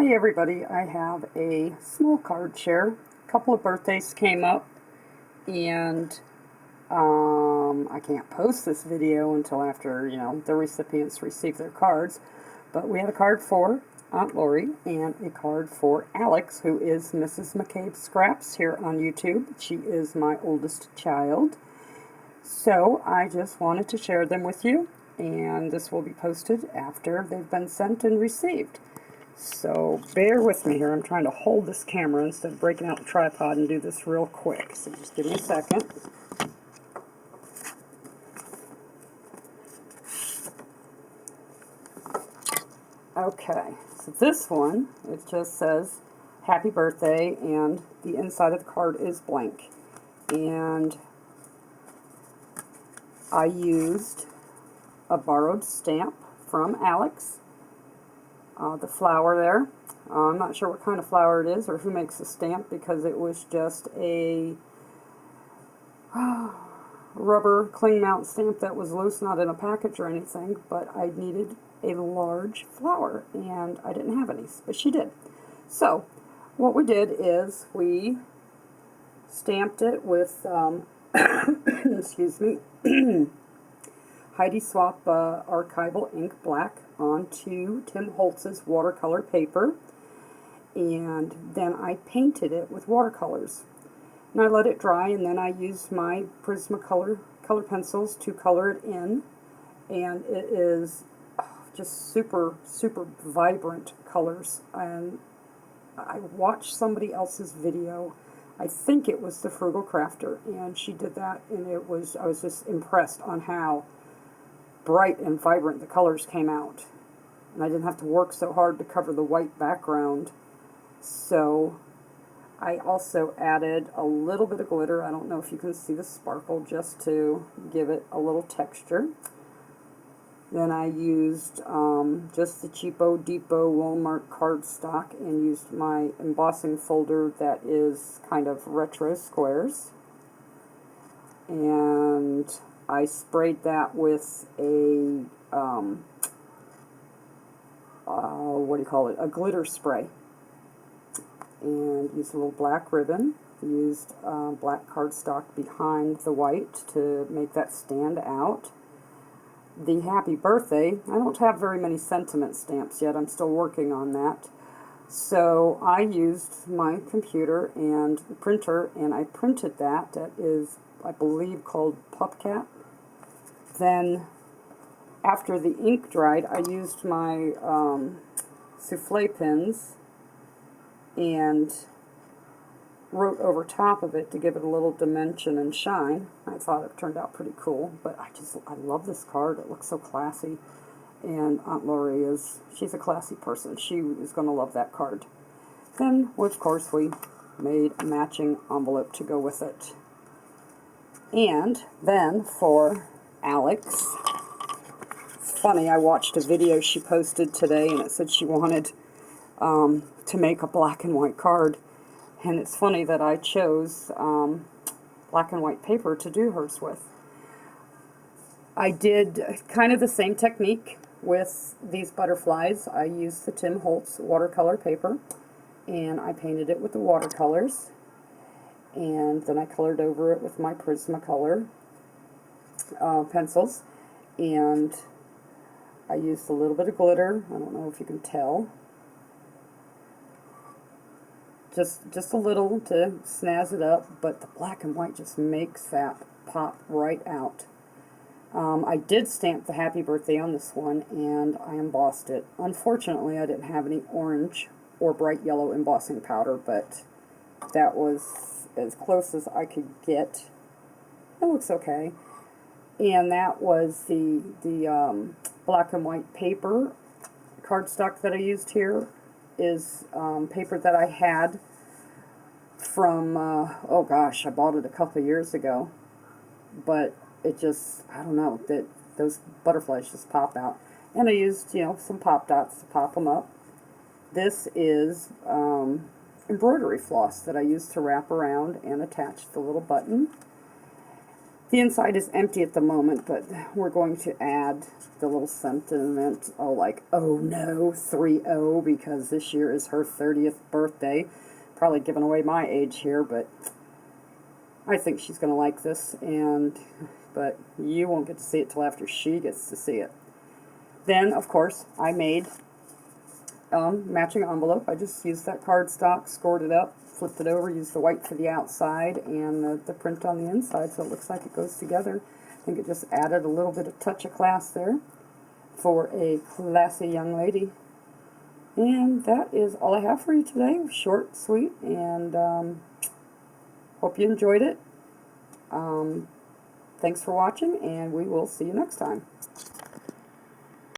Hi everybody, I have a small card share. A couple of birthdays came up and I can't post this video until after, the recipients receive their cards. But we had a card for Aunt Lori and a card for Alex, who is Mrs. McCabe's Scraps here on YouTube. She is my oldest child. So I just wanted to share them with you, and this will be posted after they've been sent and received. So bear with me here. I'm trying to hold this camera instead of breaking out the tripod and do this real quick. So just give me a second. Okay, so this one, it just says happy birthday, and the inside of the card is blank. And I used a borrowed stamp from Alex. The flower there. I'm not sure what kind of flower it is or who makes the stamp, because it was just a rubber cling mount stamp that was loose, not in a package or anything, but I needed a large flower and I didn't have any, but she did. So what we did is we stamped it with excuse me, Heidi Swap Archival Ink Black onto Tim Holtz's watercolor paper, and then I painted it with watercolors. And I let it dry, and then I used my Prisma color pencils to color it in, and it is just super vibrant colors. And I watched somebody else's video, I think it was the Frugal Crafter, and she did that, and I was just impressed on how bright and vibrant the colors came out. And I didn't have to work so hard to cover the white background. So I also added a little bit of glitter. I don't know if you can see the sparkle, just to give it a little texture. Then I used just the cheapo Depot Walmart cardstock and used my embossing folder that is kind of retro squares. And I sprayed that with a, a glitter spray. And used a little black ribbon. Used black cardstock behind the white to make that stand out. The happy birthday, I don't have very many sentiment stamps yet. I'm still working on that. So I used my computer and printer, and I printed that. That is, I believe, called PupCat. Then, after the ink dried, I used my souffle pins and wrote over top of it to give it a little dimension and shine. I thought it turned out pretty cool, but I love this card. It looks so classy, and Aunt Lori she's a classy person. She is going to love that card. Then, of course, we made a matching envelope to go with it. And then for Alex, it's funny, I watched a video she posted today, and it said she wanted to make a black and white card. And it's funny that I chose black and white paper to do hers with. I did kind of the same technique with these butterflies. I used the Tim Holtz watercolor paper, and I painted it with the watercolors. And then I colored over it with my Prismacolor pencils. And I used a little bit of glitter. I don't know if you can tell. Just a little to snazz it up, but the black and white just makes that pop right out. I did stamp the happy birthday on this one, and I embossed it. Unfortunately, I didn't have any orange or bright yellow embossing powder, but that was as close as I could get. It looks okay. And that was the black and white paper cardstock that I used here. Is paper that I had from, oh gosh, I bought it a couple of years ago, but it just, I don't know, those butterflies just pop out. And I used, some pop dots to pop them up. This is embroidery floss that I used to wrap around and attach the little button. The inside is empty at the moment, but we're going to add the little sentiment, oh, like, oh no, 3-0, because this year is her 30th birthday. Probably giving away my age here, but I think she's going to like this, but you won't get to see it till after she gets to see it. Then, of course, I made matching envelope. I just used that cardstock, scored it up, flipped it over, used the white for the outside and the print on the inside, so it looks like it goes together. I think it just added a little bit of touch of class there for a classy young lady. And that is all I have for you today. Short, sweet, and hope you enjoyed it. Thanks for watching, and we will see you next time.